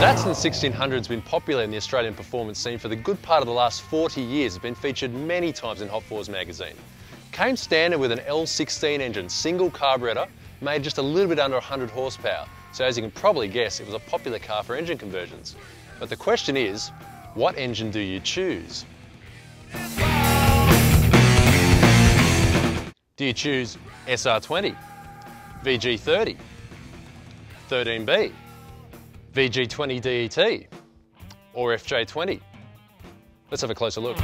Datto 1600 has been popular in the Australian performance scene for the good part of the last 40 years. It's been featured many times in Hot Fours magazine. Came standard with an L16 engine, single carburettor, made just a little bit under 100 horsepower. So as you can probably guess, it was a popular car for engine conversions. But the question is, what engine do you choose? Do you choose SR20, VG30, 13B, VG20 DET, or FJ20? Let's have a closer look.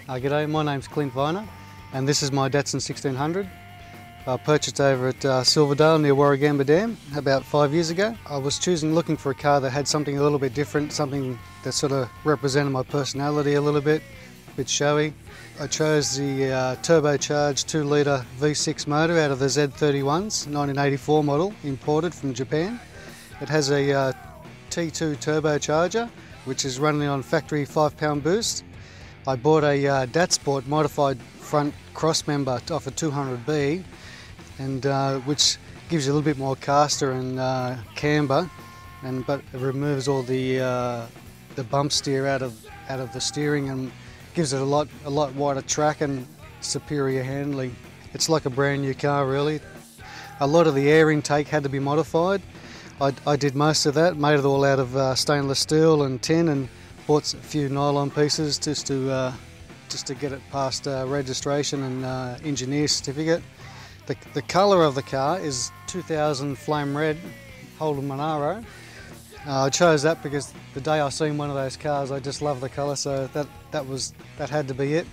G'day, my name's Clint Viner and this is my Datsun 1600. I purchased over at Silverdale near Warragamba Dam about 5 years ago. I was looking for a car that had something a little bit different, something that sort of represented my personality a little bit, a bit showy. I chose the turbocharged 2-litre V6 motor out of the Z31s, 1984 model, imported from Japan. It has a T2 turbocharger, which is running on factory 5-pound boost. I bought a Datsport modified front crossmember off a 200B, and which gives you a little bit more caster and camber, but it removes all the bump steer out of the steering and gives it a lot wider track and superior handling. It's like a brand new car really. A lot of the air intake had to be modified. I did most of that, made it all out of stainless steel and tin, and bought a few nylon pieces just to get it past registration and engineer certificate. The colour of the car is 2000 Flame Red Holden Monaro. I chose that because the day I seen one of those cars, I just love the colour, so that had to be it.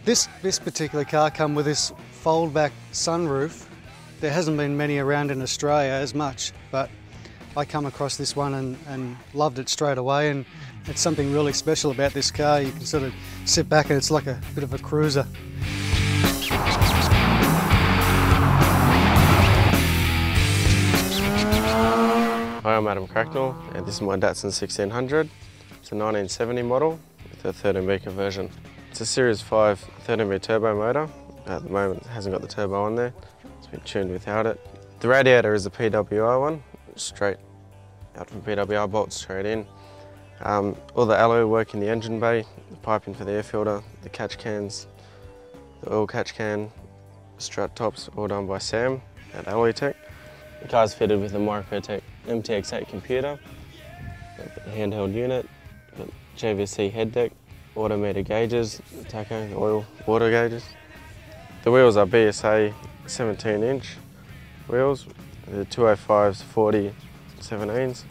This particular car come with this fold-back sunroof. There hasn't been many around in Australia as much, but I come across this one and loved it straight away, and it's something really special about this car. You can sort of sit back and it's like a bit of a cruiser. Hi, I'm Adam Cracknell and this is my Datsun 1600. It's a 1970 model with a 13B conversion. It's a Series 5 13B turbo motor. At the moment it hasn't got the turbo on there. It's been tuned without it. The radiator is a PWI one, straight out from PWI, bolt straight in. All the alloy work in the engine bay, the piping for the air filter, the catch cans, the oil catch can, strut tops, all done by Sam at Alloy Tech. The car's fitted with a Microtech MTX8 computer, got the handheld unit, got JVC head deck, autometer gauges, tacho, oil, water gauges. The wheels are BSA 17-inch wheels, the 205s 40 17s.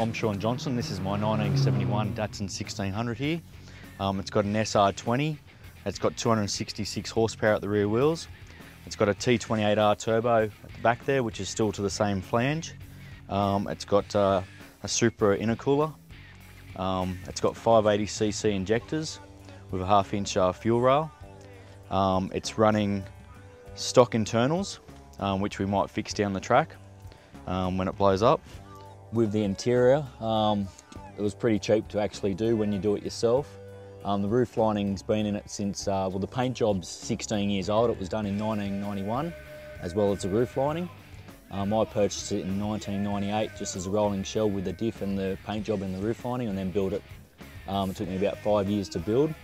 I'm Sean Johnson. This is my 1971 Datsun 1600 here. It's got an SR20. It's got 266 horsepower at the rear wheels. It's got a T28R turbo at the back there, which is still to the same flange. It's got a Supra intercooler. It's got 580cc injectors with a 1/2-inch fuel rail. It's running stock internals, which we might fix down the track when it blows up. With the interior, it was pretty cheap to actually do when you do it yourself. The roof lining's been in it since, well, the paint job's 16 years old. It was done in 1991, as well as the roof lining. I purchased it in 1998 just as a rolling shell with the diff and the paint job and the roof lining, and then built it. It took me about 5 years to build.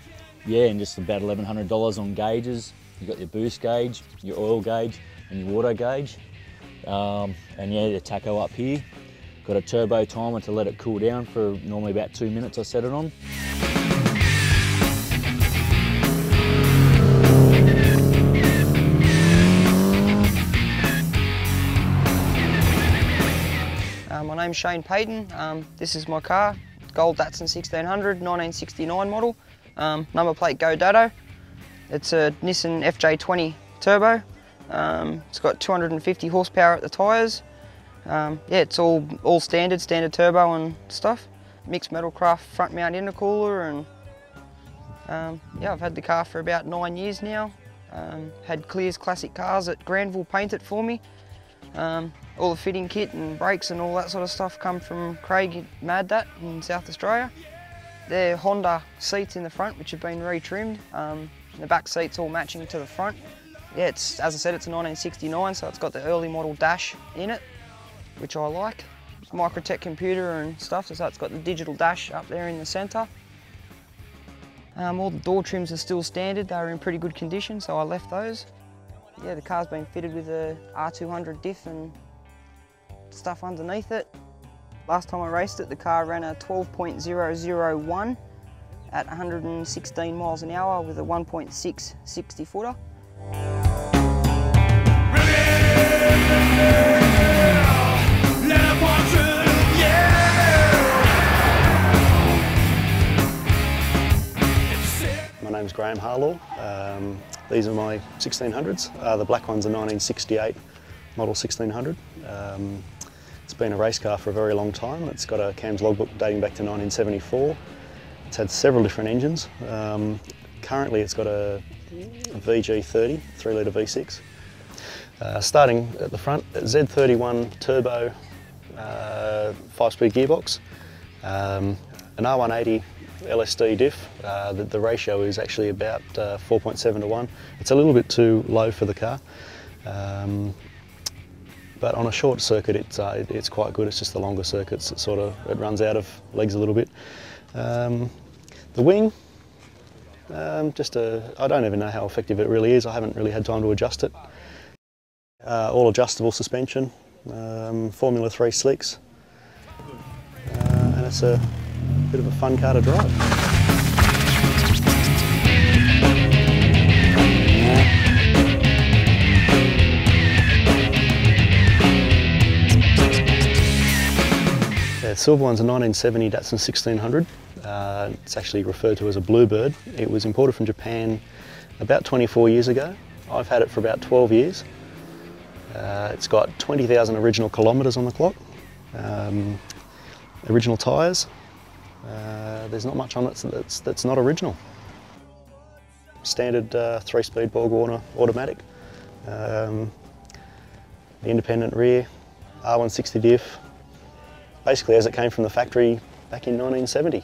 Yeah, and just about $1,100 on gauges. You've got your boost gauge, your oil gauge, and your water gauge. And yeah, the tacho up here. Got a turbo timer to let it cool down for normally about 2 minutes I set it on. My name's Shane Payton. This is my car, Gold Datsun 1600, 1969 model. Number plate Go Datto. It's a Nissan FJ20 turbo. It's got 250 horsepower at the tyres. Yeah, it's all standard turbo and stuff. Mixed Metalcraft front mount intercooler, and yeah, I've had the car for about 9 years now. Had Clear's Classic Cars at Granville paint it for me. All the fitting kit and brakes and all that sort of stuff come from Craig Mad Dat in South Australia. They're Honda seats in the front, which have been retrimmed. The back seat's all matching to the front. Yeah, as I said, it's a 1969, so it's got the early model dash in it, which I like. Microtech computer and stuff, so it's got the digital dash up there in the centre. All the door trims are still standard. They were in pretty good condition, so I left those. Yeah, the car's been fitted with a R200 diff and stuff underneath it. Last time I raced it, the car ran a 12.001 at 116 miles an hour with a 1.6 60 footer. My name's Graham Harlaw. These are my 1600s. The black one's a 1968 model 1600. It's been a race car for a very long time. It's got a CAMS logbook dating back to 1974. It's had several different engines. Currently it's got a VG30, 3-litre V6. Starting at the front, Z31 turbo 5-speed gearbox, an R180 LSD diff. The ratio is actually about 4.7 to 1. It's a little bit too low for the car. But on a short circuit, it's quite good. It's just the longer circuits that it runs out of legs a little bit. The wing, I don't even know how effective it really is. I haven't really had time to adjust it. All adjustable suspension, Formula 3 slicks, and it's a bit of a fun car to drive. The silver one's a 1970 Datsun 1600. It's actually referred to as a Bluebird. It was imported from Japan about 24 years ago. I've had it for about 12 years. It's got 20,000 original kilometres on the clock. Original tyres. There's not much on it that's not original. Standard 3-speed Borg-Warner automatic. The independent rear, R160 diff. Basically as it came from the factory back in 1970.